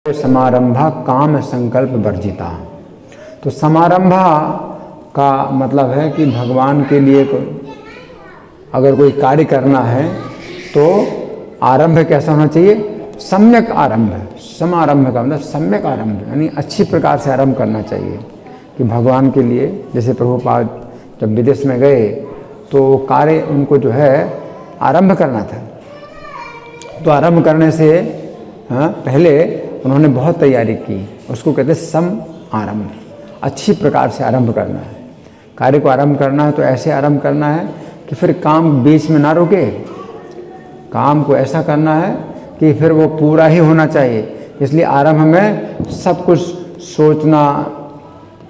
समारंभा काम संकल्प वर्जिता। तो समारंभा का मतलब है कि भगवान के लिए अगर कोई कार्य करना है तो आरंभ कैसा होना चाहिए? सम्यक आरंभ। समारंभ का मतलब सम्यक आरंभ, यानी अच्छी प्रकार से आरंभ करना चाहिए कि भगवान के लिए। जैसे प्रभुपाद जब विदेश में गए तो कार्य उनको जो है आरंभ करना था, तो आरंभ करने से पहले उन्होंने बहुत तैयारी की। उसको कहते हैं सम आरंभ। अच्छी प्रकार से आरंभ करना है, कार्य को आरंभ करना है तो ऐसे आरंभ करना है कि फिर काम बीच में ना रुके। काम को ऐसा करना है कि फिर वो पूरा ही होना चाहिए। इसलिए आरंभ में सब कुछ सोचना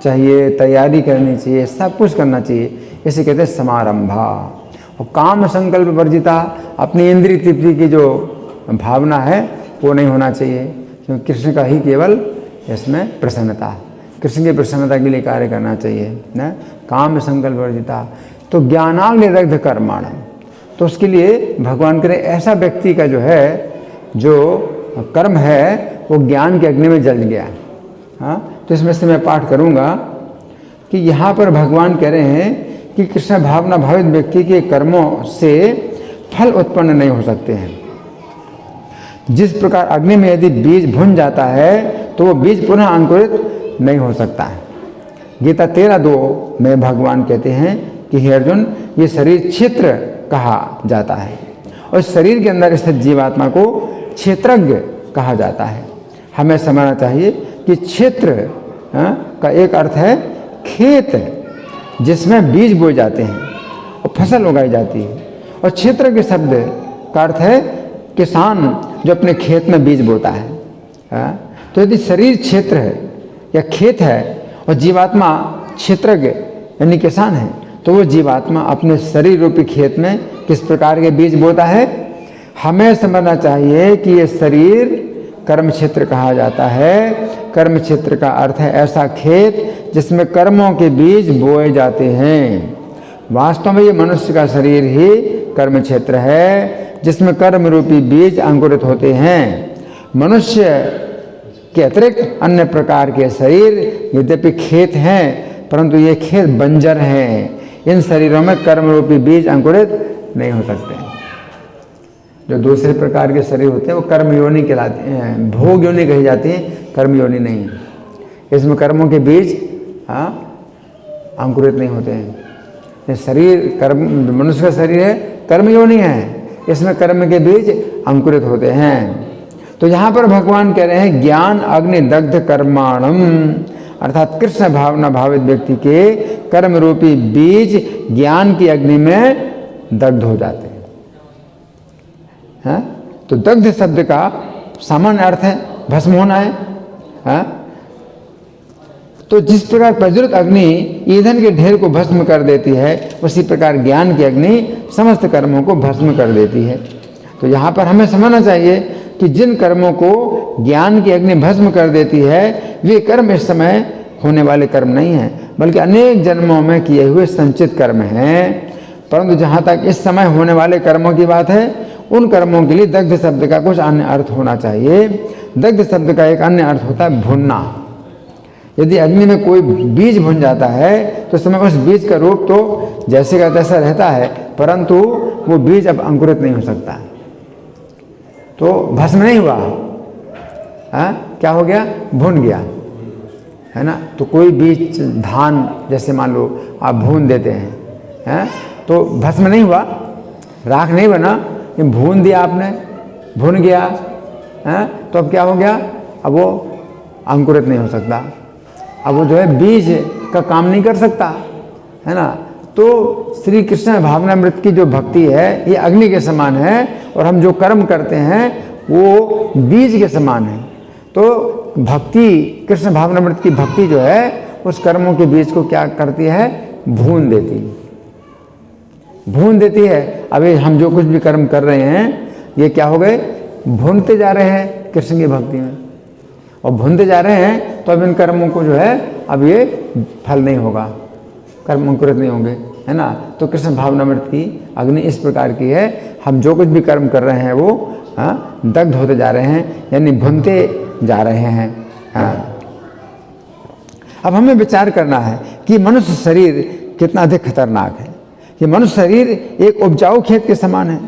चाहिए, तैयारी करनी चाहिए, सब कुछ करना चाहिए। इसे कहते हैं समारंभा। और काम संकल्प वर्जिता, अपनी इंद्रिय तृप्ति की जो भावना है वो नहीं होना चाहिए, क्योंकि कृष्ण का ही केवल इसमें प्रसन्नता, कृष्ण की प्रसन्नता के लिए कार्य करना चाहिए ना। काम संकल्प वर्जिता। तो ज्ञानाग्निदग्ध कर्माणम, तो उसके लिए भगवान करे ऐसा व्यक्ति का जो है जो कर्म है वो ज्ञान के अग्नि में जल गया। तो इसमें से मैं पाठ करूँगा कि यहाँ पर भगवान कह रहे हैं कि कृष्ण भावना भावित व्यक्ति के कर्मों से फल उत्पन्न नहीं हो सकते हैं। जिस प्रकार अग्नि में यदि बीज भुन जाता है तो वो बीज पुनः अंकुरित नहीं हो सकता है। गीता 13:2 में भगवान कहते हैं कि हे अर्जुन, ये शरीर क्षेत्र कहा जाता है और शरीर के अंदर स्थित जीवात्मा को क्षेत्रज्ञ कहा जाता है। हमें समझना चाहिए कि क्षेत्र का एक अर्थ है खेत जिसमें बीज बोए जाते हैं और फसल उगाई जाती है, और क्षेत्र के शब्द का अर्थ है किसान जो अपने खेत में बीज बोता है। तो यदि शरीर क्षेत्र है या खेत है और जीवात्मा क्षेत्रज्ञ यानी किसान है, तो वो जीवात्मा अपने शरीर रूपी खेत में किस प्रकार के बीज बोता है? हमें समझना चाहिए कि ये शरीर कर्म क्षेत्र कहा जाता है। कर्म क्षेत्र का अर्थ है ऐसा खेत जिसमें कर्मों के बीज बोए जाते हैं। वास्तव में ये मनुष्य का शरीर ही कर्म क्षेत्र है जिसमें कर्म रूपी बीज अंकुरित होते हैं। मनुष्य के अतिरिक्त अन्य प्रकार के शरीर यद्यपि खेत हैं, परंतु ये खेत बंजर हैं। इन शरीरों में कर्म रूपी बीज अंकुरित नहीं हो सकते। जो दूसरे प्रकार के शरीर होते हैं वो कर्म योनि कहलाते हैं, भोग योनि कही जाती है, कर्म योनि नहीं। इसमें कर्मों के बीज अंकुरित नहीं होते हैं। ये शरीर कर्म, मनुष्य का शरीर है कर्म योनि है, इसमें कर्म के बीज अंकुरित होते हैं। तो यहाँ पर भगवान कह रहे हैं ज्ञान अग्नि दग्ध कर्माणम, अर्थात कृष्ण भावना भावित व्यक्ति के कर्म रूपी बीज ज्ञान की अग्नि में दग्ध हो जाते हैं। तो दग्ध शब्द का सामान्य अर्थ है भस्म होना है। तो जिस प्रकार प्रज्वलित अग्नि ईंधन के ढेर को भस्म कर देती है, उसी प्रकार ज्ञान की अग्नि समस्त कर्मों को भस्म कर देती है। तो यहाँ पर हमें समझना चाहिए कि जिन कर्मों को ज्ञान की अग्नि भस्म कर देती है वे कर्म इस समय होने वाले कर्म नहीं हैं, बल्कि अनेक जन्मों में किए हुए संचित कर्म हैं। परंतु जहाँ तक इस समय होने वाले कर्मों की बात है, उन कर्मों के लिए दग्ध शब्द का कुछ अन्य अर्थ होना चाहिए। दग्ध शब्द का एक अन्य अर्थ होता है भुनना। यदि अग्नि में कोई बीज भुन जाता है तो समय उस बीज का रूप तो जैसे का तैसा रहता है, परंतु वो बीज अब अंकुरित नहीं हो सकता, तो भस्म नहीं हुआ। क्या हो गया? भुन गया, है ना। तो कोई बीज धान जैसे मान लो आप भून देते हैं, तो भस्म नहीं हुआ, राख नहीं बना, भून दिया आपने, भुन गया, तो अब क्या हो गया? अब वो अंकुरित नहीं हो सकता, अब वो जो है बीज का काम नहीं कर सकता, है ना। तो श्री कृष्ण भावनामृत की जो भक्ति है ये अग्नि के समान है, और हम जो कर्म करते हैं वो बीज के समान है। तो भक्ति, कृष्ण भावनामृत की भक्ति जो है उस कर्मों के बीज को क्या करती है? भून देती है। अभी हम जो कुछ भी कर्म कर रहे हैं ये क्या हो गए? भूनते जा रहे हैं कृष्ण की भक्ति में, और भूनते जा रहे हैं तो अब इन कर्मों को जो है अब ये फल नहीं होगा, कर्म अंकुरित नहीं होंगे, है ना। तो कृष्ण भावनामृत की अग्नि इस प्रकार की है, हम जो कुछ भी कर्म कर रहे हैं वो दग्ध होते जा रहे हैं, यानी भुनते जा रहे हैं। अब हमें विचार करना है कि मनुष्य शरीर कितना अधिक खतरनाक है। कि मनुष्य शरीर एक उपजाऊ खेत के समान है,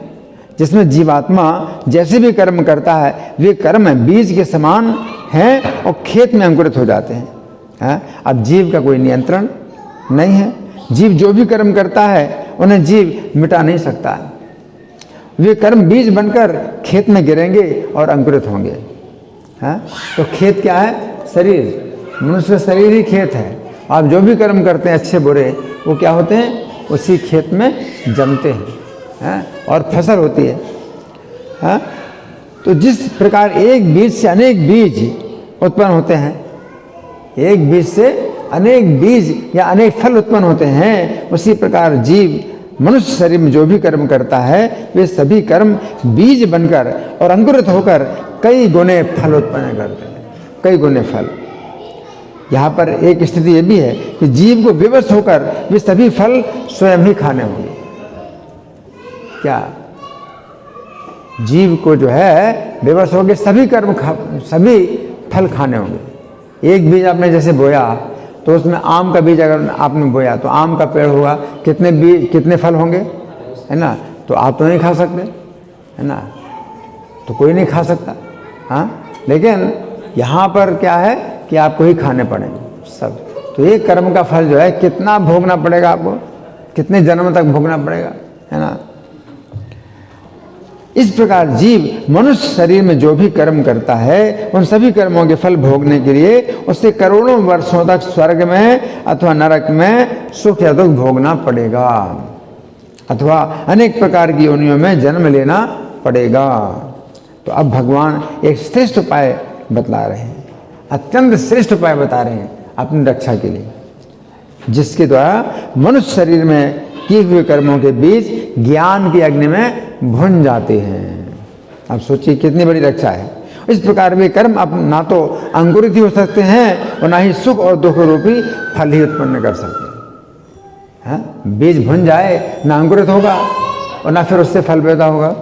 जिसमें जीवात्मा जैसे भी कर्म करता है वे कर्म बीज के समान हैं और खेत में अंकुरित हो जाते हैं। अब जीव का कोई नियंत्रण नहीं है। जीव जो भी कर्म करता है उन्हें जीव मिटा नहीं सकता है। वे कर्म बीज बनकर खेत में गिरेंगे और अंकुरित होंगे। तो खेत क्या है? शरीर। मनुष्य का शरीर ही खेत है। आप जो भी कर्म करते हैं अच्छे बुरे, वो क्या होते हैं? उसी खेत में जमते हैं और फसल होती है। तो जिस प्रकार एक बीज से अनेक बीज उत्पन्न होते हैं, एक बीज से अनेक बीज या अनेक फल उत्पन्न होते हैं, उसी प्रकार जीव मनुष्य शरीर में जो भी कर्म करता है वे सभी कर्म बीज बनकर और अंकुरित होकर कई गुने फल उत्पन्न करते हैं, कई गुने फल। यहाँ पर एक स्थिति ये भी है कि जीव को विवश होकर वे सभी फल स्वयं ही खाने होंगे। क्या? जीव को जो है विवश होकर सभी फल खाने होंगे। एक बीज आपने जैसे बोया तो उसमें आम का बीज अगर आपने बोया तो आम का पेड़ होगा, कितने फल होंगे, है ना? तो आप तो नहीं खा सकते, है ना? तो कोई नहीं खा सकता। लेकिन यहाँ पर क्या है कि आपको ही खाने पड़ेंगे सब। तो ये कर्म का फल जो है कितना भोगना पड़ेगा आपको, कितने जन्म तक भोगना पड़ेगा, है ना? इस प्रकार जीव मनुष्य शरीर में जो भी कर्म करता है उन सभी कर्मों के फल भोगने के लिए उससे करोड़ों वर्षों तक स्वर्ग में अथवा नरक में सुख या दुख भोगना पड़ेगा, अथवा अनेक प्रकार की योनियों में जन्म लेना पड़ेगा। तो अब भगवान एक श्रेष्ठ उपाय बतला रहे हैं, अत्यंत श्रेष्ठ उपाय बता रहे हैं अपनी रक्षा के लिए, जिसके द्वारा मनुष्य शरीर में किए हुए कर्मों के बीज ज्ञान की अग्नि में भुन जाते हैं। अब सोचिए कितनी बड़ी रक्षा है। इस प्रकार वे कर्म अब ना तो अंकुरित ही हो सकते हैं और ना ही सुख और दुख रूपी फल ही उत्पन्न कर सकते हैं। बीज भुन जाए ना अंकुरित होगा और ना फिर उससे फल पैदा होगा।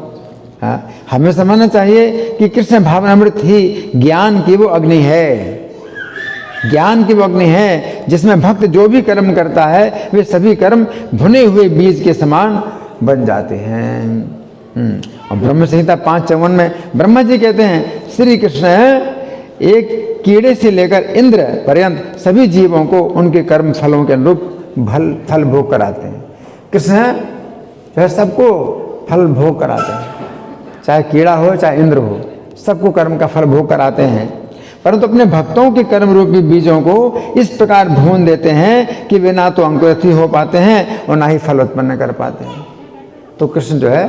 हमें समझना चाहिए कि कृष्ण भावनामृत ही ज्ञान की वो अग्नि है, ज्ञान की वो अग्नि है जिसमें भक्त जो भी कर्म करता है वे सभी कर्म भुने हुए बीज के समान बन जाते हैं। और ब्रह्म संहिता 5:54 में ब्रह्मा जी कहते हैं श्री कृष्ण एक कीड़े से लेकर इंद्र पर्यंत सभी जीवों को उनके कर्म फलों के अनुरूप फल भोग कराते हैं। कृष्ण वह सबको फल भोग कराते हैं, चाहे कीड़ा हो चाहे इंद्र हो, सबको कर्म का फल भोग कराते हैं। परंतु अपने भक्तों के कर्म रूपी बीजों को इस प्रकार भून देते हैं कि वे ना तो अंकुरित ही हो पाते हैं और ना ही फल उत्पन्न कर पाते हैं। तो कृष्ण जो है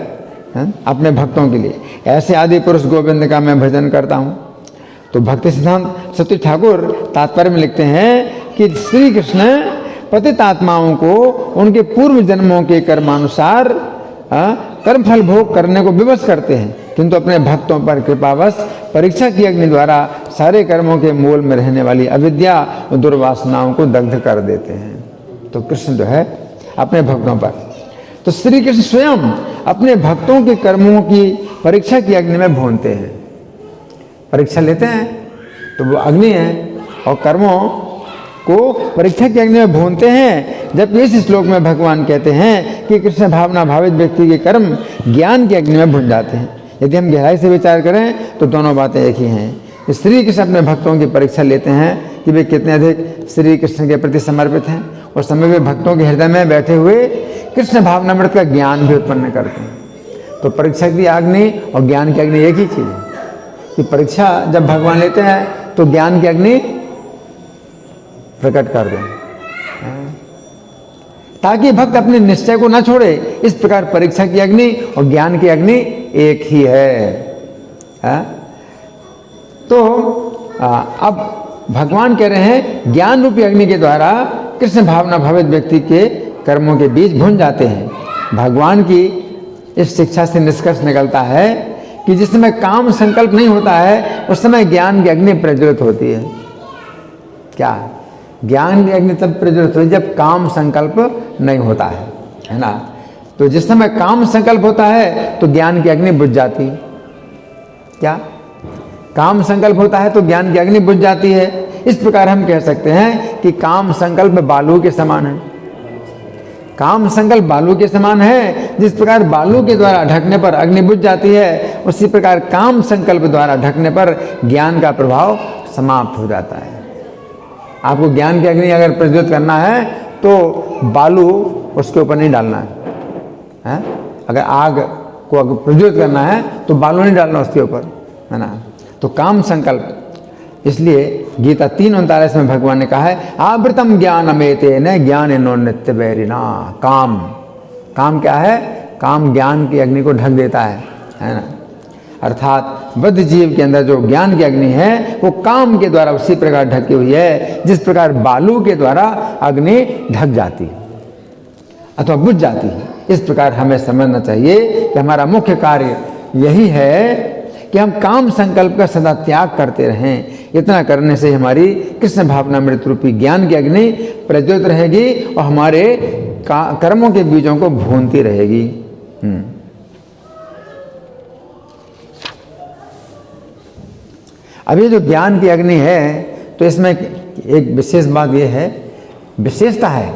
अपने भक्तों के लिए ऐसे आदि पुरुष गोविंद का मैं भजन करता हूँ। तो भक्ति सिद्धांत सती ठाकुर तात्पर्य में लिखते हैं कि श्री कृष्ण पतित आत्माओं को उनके पूर्व जन्मों के कर्मानुसार कर्म फल भोग करने को विवश करते हैं, किंतु अपने भक्तों पर कृपावश परीक्षा की अग्नि द्वारा सारे कर्मों के मूल में रहने वाली अविद्या और दुर्वासनाओं को दग्ध कर देते हैं। तो कृष्ण जो है अपने भक्तों पर, तो श्री कृष्ण स्वयं अपने भक्तों के कर्मों की परीक्षा की अग्नि में भूनते हैं। परीक्षा लेते हैं तो वो अग्नि है और कर्मों को परीक्षा की अग्नि में भूनते हैं। जबकि इस श्लोक में भगवान कहते हैं कि कृष्ण भावना भावित व्यक्ति के कर्म ज्ञान की अग्नि में भून जाते हैं। यदि हम गहराई से विचार करें तो दोनों बातें एक ही हैं। श्री कृष्ण अपने भक्तों की परीक्षा लेते हैं कि वे कितने अधिक श्री कृष्ण के प्रति समर्पित हैं, और समय वे भक्तों के हृदय में बैठे हुए कृष्ण भावनामृत का ज्ञान भी उत्पन्न करते हैं। तो परीक्षा की अग्नि और ज्ञान की अग्नि एक ही चीज़ है कि परीक्षा जब भगवान लेते हैं तो ज्ञान की अग्नि प्रकट कर दें, ताकि भक्त अपने निश्चय को न छोड़े। इस प्रकार परीक्षा की अग्नि और ज्ञान की अग्नि एक ही है। तो अब भगवान कह रहे हैं ज्ञान रूपी अग्नि के द्वारा कृष्ण भावना भावित व्यक्ति के कर्मों के बीज भुन जाते हैं। भगवान की इस शिक्षा से निष्कर्ष निकलता है कि जिस समय काम संकल्प नहीं होता है उस समय ज्ञान की अग्नि प्रज्वलित होती है। क्या? ज्ञान की अग्नि तब प्रज्वलित होती है जब काम संकल्प नहीं होता है ना? तो जिस समय काम संकल्प होता है तो ज्ञान की अग्नि बुझ जाती क्या काम संकल्प होता है तो ज्ञान की अग्नि बुझ जाती है। इस प्रकार हम कह सकते हैं कि काम संकल्प बालू के समान है। काम संकल्प बालू के समान है। जिस प्रकार बालू के द्वारा ढकने पर अग्नि बुझ जाती है, उसी प्रकार काम संकल्प द्वारा ढकने पर ज्ञान का प्रभाव समाप्त हो जाता है। आपको ज्ञान की अग्नि अगर प्रज्वलित करना है तो बालू उसके ऊपर नहीं डालना है। अगर आग को अगर प्रज्वलित करना है तो बालू नहीं डालना उसके ऊपर, है ना। तो काम संकल्प, इसलिए गीता 3:39 में भगवान ने कहा है आवृतम ज्ञानमेते न ज्ञानिनो नित्य वैरिणा। काम क्या है? काम ज्ञान की अग्नि को ढक देता है ना। अर्थात बद्ध जीव के अंदर जो ज्ञान की अग्नि है वो काम के द्वारा उसी प्रकार ढकी हुई है जिस प्रकार बालू के द्वारा अग्नि ढक जाती है अथवा बुझ जाती है। इस प्रकार हमें समझना चाहिए कि हमारा मुख्य कार्य यही है कि हम काम संकल्प का सदा त्याग करते रहें। इतना करने से हमारी कृष्ण भावना मृत रूपी ज्ञान की अग्नि प्रज्वलित रहेगी और हमारे कर्मों के बीजों को भूनती रहेगी। अभी जो ज्ञान की अग्नि है तो इसमें एक विशेष बात यह है, विशेषता है,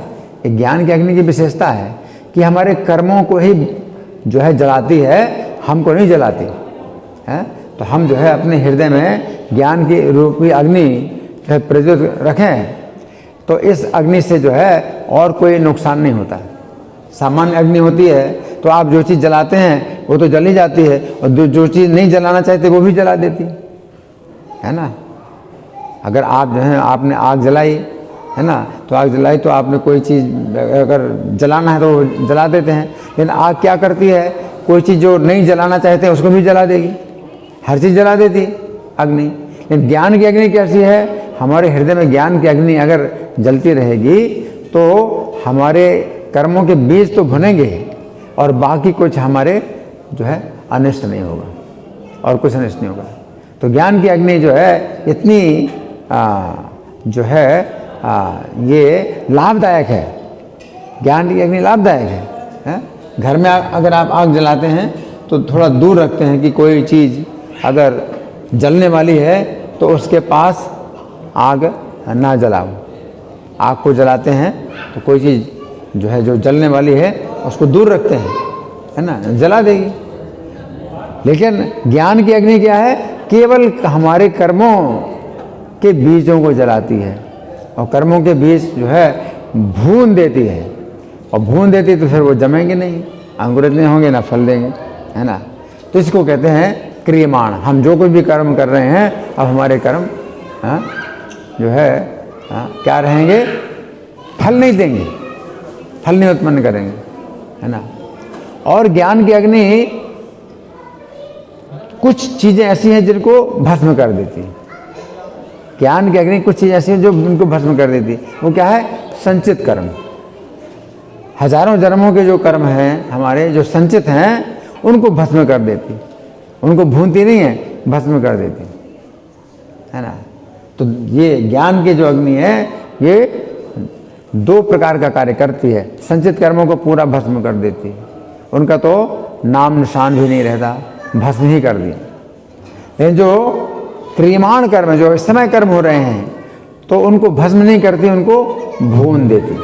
एक ज्ञान की अग्नि की विशेषता है कि हमारे कर्मों को ही जो है जलाती है, हमको नहीं जलाती है। तो हम जो है अपने हृदय में ज्ञान की रूपी अग्नि जो है प्रज्वलित रखें तो इस अग्नि से जो है और कोई नुकसान नहीं होता। सामान्य अग्नि होती है तो आप जो चीज़ जलाते हैं वो तो जल ही जाती है और जो चीज़ नहीं जलाना चाहते वो भी जला देती है ना। अगर आप जो है आपने आग जलाई है ना, तो आग जलाई तो आपने कोई चीज़ अगर जलाना है तो वो जला देते हैं, लेकिन आग क्या करती है, कोई चीज़ जो नहीं जलाना चाहते हैं उसको भी जला देगी, हर चीज़ जला देती अग्नि। लेकिन ज्ञान की अग्नि कैसी है, हमारे हृदय में ज्ञान की अग्नि अगर जलती रहेगी तो हमारे कर्मों के बीज तो भुनेंगे और बाकी कुछ हमारे जो है अनिष्ट नहीं होगा और कुछ अनिष्ट नहीं होगा। तो ज्ञान की अग्नि जो है इतनी जो है ये लाभदायक है। ज्ञान की अग्नि लाभदायक है। घर में अगर आप आग जलाते हैं तो थोड़ा दूर रखते हैं कि कोई चीज़ अगर जलने वाली है तो उसके पास आग ना जलाओ। आग को जलाते हैं तो कोई चीज़ जो है जो जलने वाली है उसको दूर रखते हैं, है ना, जला देगी। लेकिन ज्ञान की अग्नि क्या है, केवल हमारे कर्मों के बीजों को जलाती है और कर्मों के बीज जो है भून देती है और भून देती तो फिर वो जमेंगे नहीं, अंकुरित नहीं होंगे, ना फल देंगे, है ना। तो इसको कहते हैं क्रियमाण। हम जो कुछ भी कर्म कर रहे हैं अब हमारे कर्म जो है क्या रहेंगे, फल नहीं देंगे, फल नहीं उत्पन्न करेंगे, है ना। और ज्ञान की अग्नि कुछ चीज़ें ऐसी हैं जिनको भस्म कर देती है। ज्ञान की अग्नि कुछ चीज़ें ऐसी हैं जो उनको भस्म कर देती है। वो क्या है, संचित कर्म। हजारों जन्मों के जो कर्म हैं हमारे जो संचित हैं उनको भस्म कर देती, उनको भूनती नहीं है, भस्म कर देती, है ना। तो ये ज्ञान की जो अग्नि है ये दो प्रकार का कार्य करती है। संचित कर्मों को पूरा भस्म कर देती है, उनका तो नाम निशान भी नहीं रहता, भस्म ही कर दिया। लेकिन जो क्रियमाण कर्म, जो इस समय कर्म हो रहे हैं, तो उनको भस्म नहीं करती, उनको भून देती,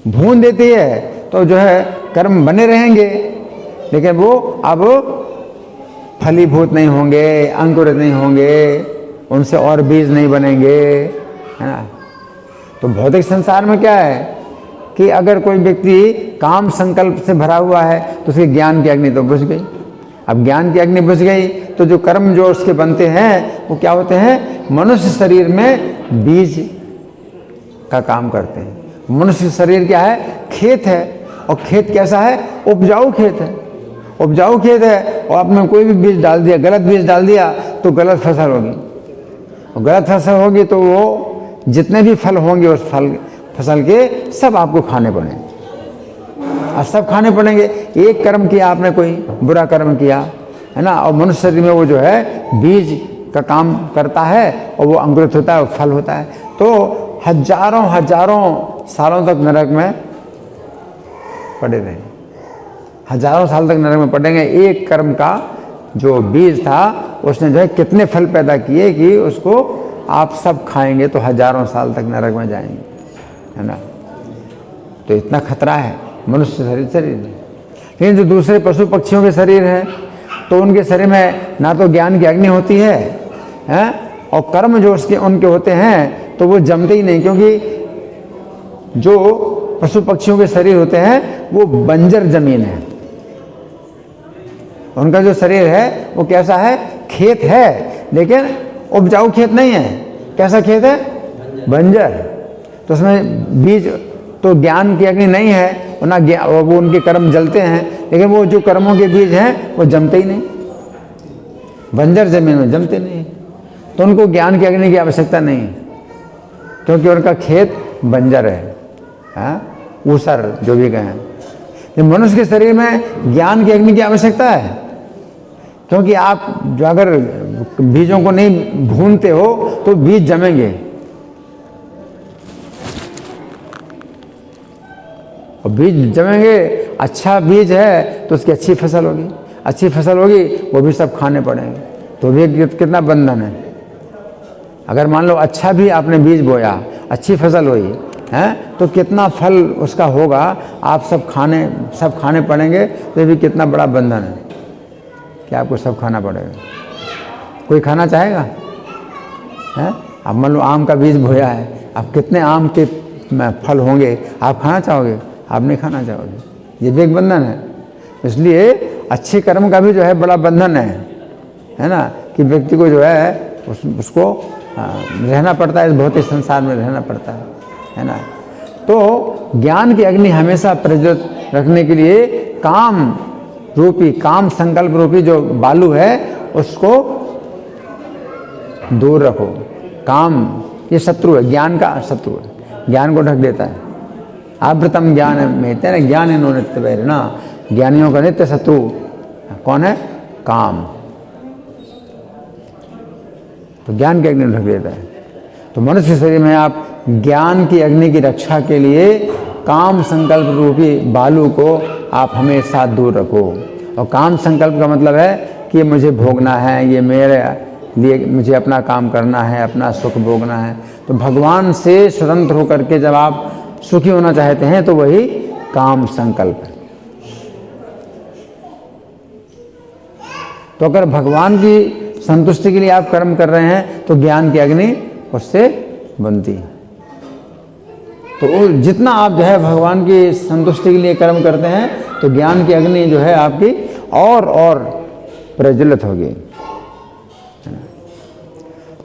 भून देती है। तो जो है कर्म बने रहेंगे लेकिन वो अब फलीभूत नहीं होंगे, अंकुरित नहीं होंगे, उनसे और बीज नहीं बनेंगे, है ना। तो भौतिक संसार में क्या है कि अगर कोई व्यक्ति काम संकल्प से भरा हुआ है तो उसकी ज्ञान की अग्नि तो बुझ गई। अब ज्ञान की अग्नि बुझ गई तो जो कर्म जो उसके बनते हैं वो क्या होते हैं, मनुष्य शरीर में बीज का काम करते हैं। मनुष्य शरीर क्या है, खेत है, और खेत कैसा है, उपजाऊ खेत है। उपजाऊ खेत है और आपने कोई भी बीज डाल दिया, गलत बीज डाल दिया तो गलत फसल होगी, और गलत फसल होगी तो वो जितने भी फल होंगे उस फसल के सब आपको खाने पड़ेंगे, और सब खाने पड़ेंगे। एक कर्म किया आपने, कोई बुरा कर्म किया, है ना, और मनुष्य शरीर में वो जो है बीज का काम करता है और वो अंकुरित होता है, फल होता है। तो हजारों हजारों सालों तक नरक में पड़े रहे, हजारों साल तक नरक में पड़ेंगे एक कर्म का जो बीज था उसने जो है कितने फल पैदा किए कि उसको आप सब खाएंगे तो हजारों साल तक नरक में जाएंगे, है ना। तो इतना खतरा है मनुष्य शरीर में। लेकिन जो दूसरे पशु पक्षियों के शरीर है तो उनके शरीर में ना तो ज्ञान की अग्नि होती है, और कर्म जो उसके उनके होते हैं तो वो जमते ही नहीं, क्योंकि जो पशु पक्षियों के शरीर होते हैं वो बंजर जमीन है। उनका जो शरीर है वो कैसा है, खेत है लेकिन उपजाऊ खेत नहीं है। कैसा खेत है, बंजर। तो उसमें बीज तो ज्ञान की अग्नि नहीं है, ना वो उनके कर्म जलते हैं, लेकिन वो जो कर्मों के बीज हैं वो जमते ही नहीं, बंजर जमीन में जमते नहीं। तो उनको ज्ञान की अग्नि की आवश्यकता नहीं है, क्योंकि उनका खेत बंजर है, ऊसर जो भी कहें। मनुष्य के शरीर में ज्ञान की अग्नि की आवश्यकता है, क्योंकि आप जो अगर बीजों को नहीं भूनते हो तो बीज जमेंगे, और बीज जमेंगे। अच्छा बीज है तो उसकी अच्छी फसल होगी, अच्छी फसल होगी वो भी सब खाने पड़ेंगे, तो भी कितना बंधन है। अगर मान लो अच्छा भी आपने बीज बोया, अच्छी फसल हुई है, तो कितना फल उसका होगा, आप सब खाने पड़ेंगे, तो भी कितना बड़ा बंधन है कि आपको सब खाना पड़ेगा। कोई खाना चाहेगा, है? अब मान लो आम का बीज बोया है, अब कितने आम के फल होंगे, आप खाना चाहोगे? आप नहीं खाना चाहोगे। ये भी एक बंधन है। इसलिए अच्छे कर्म का भी जो है बड़ा बंधन है ना, कि व्यक्ति को जो है उसको रहना पड़ता है, इस भौतिक संसार में रहना पड़ता है ना। तो ज्ञान की अग्नि हमेशा प्रज्वलित रखने के लिए काम संकल्प रूपी जो बालू है उसको दूर रखो। काम ये शत्रु है, ज्ञान का शत्रु है, ज्ञान को ढक देता है। आवृतम ज्ञान में तेरे ज्ञान है नित्य वैर ना, ज्ञानियों का नित्य शत्रु कौन है? काम। तो ज्ञान की अग्नि ढक देता है। तो मनुष्य शरीर में आप ज्ञान की अग्नि की रक्षा के लिए काम संकल्प रूपी बालू को आप हमेशा दूर रखो। और काम संकल्प का मतलब है कि मुझे भोगना है, ये मेरे लिए मुझे अपना काम करना है, अपना सुख भोगना है। तो भगवान से स्वतंत्र होकर के जब आप सुखी होना चाहते हैं तो वही काम संकल्प है। तो अगर भगवान की संतुष्टि के लिए आप कर्म कर रहे हैं तो ज्ञान की अग्नि उससे बनती है। तो जितना आप जो है भगवान की संतुष्टि के लिए कर्म करते हैं तो ज्ञान की अग्नि जो है आपकी और प्रज्वलित होगी।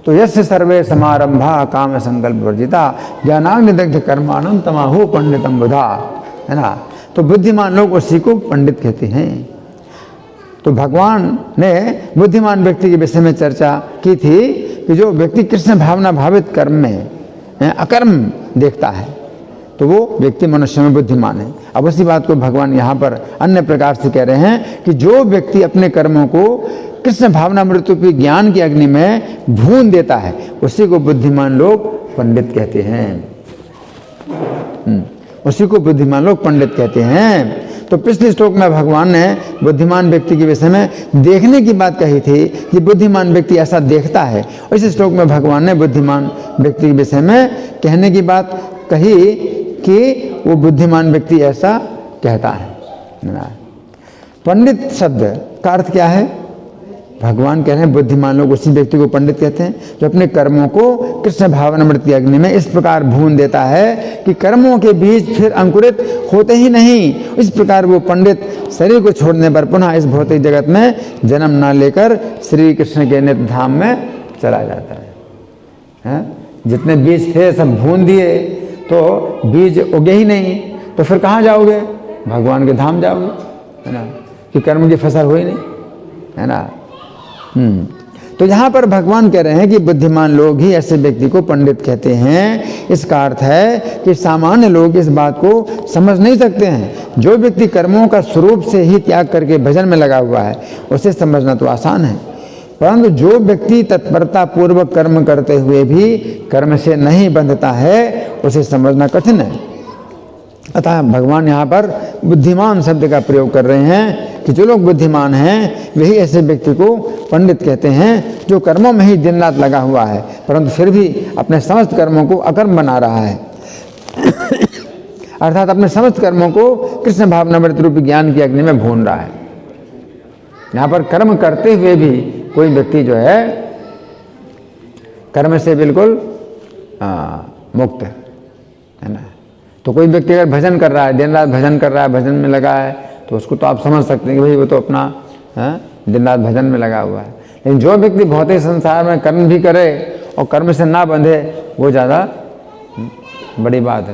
तो यस्य सर्वे समारंभा काम संकल्प वर्जिता ज्ञानाग्नि दग्ध कर्माणं तमाहु पंडितम बुधा, है ना। तो बुद्धिमान लोग उसी को पंडित कहते हैं। तो भगवान ने बुद्धिमान व्यक्ति के विषय में चर्चा की थी कि जो व्यक्ति कृष्ण भावना भावित कर्म में अकर्म देखता है तो वो व्यक्ति मनुष्य में बुद्धिमान है। अब उसी बात को भगवान यहाँ पर अन्य प्रकार से कह रहे हैं कि जो व्यक्ति अपने कर्मों को कृष्ण भावना मृत्यु की ज्ञान की अग्नि में भून देता है उसी को बुद्धिमान लोग पंडित कहते हैं। उसी को बुद्धिमान लोग पंडित कहते हैं। तो पिछले श्लोक में भगवान ने बुद्धिमान व्यक्ति के विषय में देखने की बात कही थी कि बुद्धिमान व्यक्ति ऐसा देखता है, और इस श्लोक में भगवान ने बुद्धिमान व्यक्ति के विषय में कहने की बात कही कि वो बुद्धिमान व्यक्ति ऐसा कहता है। पंडित शब्द का अर्थ क्या है? भगवान कह रहे हैं बुद्धिमान लोग उसी व्यक्ति को पंडित कहते हैं जो अपने कर्मों को कृष्ण भावना मृत्यु अग्नि में इस प्रकार भून देता है कि कर्मों के बीज फिर अंकुरित होते ही नहीं। इस प्रकार वो पंडित शरीर को छोड़ने पर पुनः इस भौतिक जगत में जन्म न लेकर श्री कृष्ण के नित्य धाम में चला जाता है। जितने बीज थे सब भून दिए तो बीज उगे ही नहीं, तो फिर कहाँ जाओगे? भगवान के धाम जाओगे, है ना, कि कर्म की फसल हुई नहीं, है ना। तो यहाँ पर भगवान कह रहे हैं कि बुद्धिमान लोग ही ऐसे व्यक्ति को पंडित कहते हैं। इसका अर्थ है कि सामान्य लोग इस बात को समझ नहीं सकते हैं। जो व्यक्ति कर्मों का स्वरूप से ही त्याग करके भजन में लगा हुआ है उसे समझना तो आसान है, परंतु जो व्यक्ति तत्परता पूर्वक कर्म करते हुए भी कर्म से नहीं बंधता है उसे समझना कठिन है। अतः भगवान यहाँ पर बुद्धिमान शब्द का प्रयोग कर रहे हैं कि जो लोग बुद्धिमान हैं वही ऐसे व्यक्ति को पंडित कहते हैं जो कर्मों में ही दिन रात लगा हुआ है, परंतु फिर भी अपने समस्त कर्मों को अकर्म बना रहा है अर्थात अपने समस्त कर्मों को कृष्ण भावनामृत रूपी ज्ञान की अग्नि में भून रहा है। यहाँ पर कर्म करते हुए भी कोई व्यक्ति जो है कर्म से बिल्कुल मुक्त है ना। तो कोई व्यक्ति अगर भजन कर रहा है, दिन रात भजन कर रहा है, भजन में लगा है, तो उसको तो आप समझ सकते हैं कि भाई वो तो अपना दिन रात भजन में लगा हुआ है। लेकिन जो व्यक्ति भौतिक संसार में कर्म भी करे और कर्म से ना बंधे, वो ज़्यादा बड़ी बात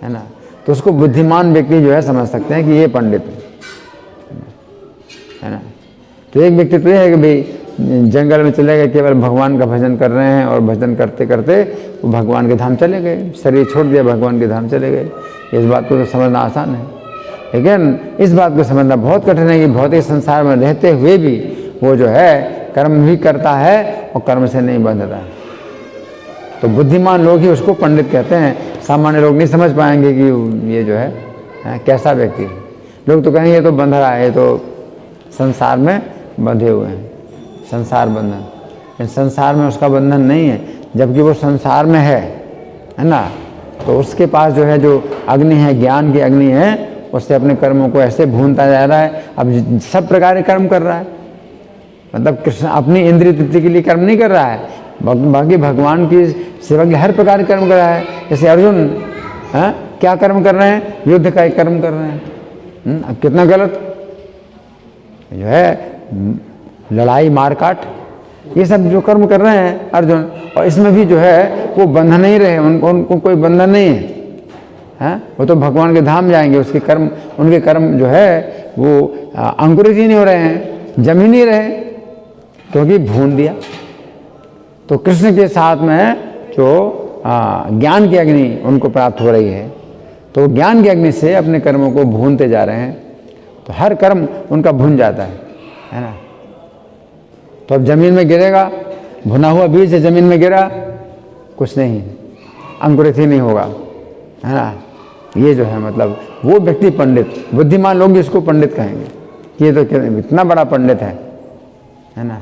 है ना। तो उसको बुद्धिमान व्यक्ति जो है समझ सकते हैं कि ये पंडित है ना। तो एक व्यक्ति तो ये है कि भाई जंगल में चले गए, केवल भगवान का भजन कर रहे हैं और भजन करते करते वो भगवान के धाम चले गए, शरीर छोड़ दिया, भगवान के धाम चले गए। इस बात को तो समझना आसान है, लेकिन इस बात को समझना बहुत कठिन है कि भौतिक संसार में रहते हुए भी वो जो है कर्म भी करता है और कर्म से नहीं बंधता है। तो बुद्धिमान लोग ही उसको पंडित कहते हैं। सामान्य लोग नहीं समझ पाएंगे कि ये जो है कैसा व्यक्ति है। लोग तो कहेंगे ये तो बंध रहा है, ये तो संसार में बंधे हुए हैं, संसार बंधन। लेकिन संसार में उसका बंधन नहीं है, जबकि वो संसार में है ना। तो उसके पास जो है जो अग्नि है, ज्ञान की अग्नि है, उससे अपने कर्मों को ऐसे भूनता जा रहा है। अब सब प्रकार के कर्म कर रहा है, मतलब कृष्ण अपनी इंद्रिय तृप्ति के लिए कर्म नहीं कर रहा है, बाकी भगवान की सेवा के लिए हर प्रकार के कर्म कर रहा है। जैसे अर्जुन क्या कर्म कर रहे हैं, युद्ध का एक कर्म कर रहे हैं। अब कितना गलत जो है लड़ाई मारकाट, ये सब जो कर्म कर रहे हैं अर्जुन, और इसमें भी जो है वो बंधन नहीं रहे, उनको कोई बंधन नहीं है। वो तो भगवान के धाम जाएंगे, उसके कर्म, उनके कर्म जो है वो अंकुरित ही नहीं हो रहे हैं, जम ही नहीं रहे, क्योंकि भून दिया। तो कृष्ण के साथ में जो ज्ञान की अग्नि उनको प्राप्त हो रही है, तो ज्ञान की अग्नि से अपने कर्मों को भूनते जा रहे हैं, तो हर कर्म उनका भून जाता है ना। तो अब जमीन में गिरेगा, भुना हुआ बीज है, जमीन में गिरा, कुछ नहीं, अंकुरित ही नहीं होगा, है ना। ये जो है मतलब वो व्यक्ति पंडित, बुद्धिमान लोग भी इसको पंडित कहेंगे। ये तो इतना बड़ा पंडित है ना।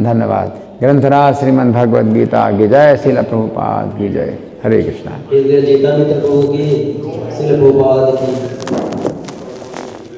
धन्यवाद। ग्रंथराज श्रीमद् भगवद गीता की जय, श्रील प्रभुपाद की जय। हरे कृष्णा।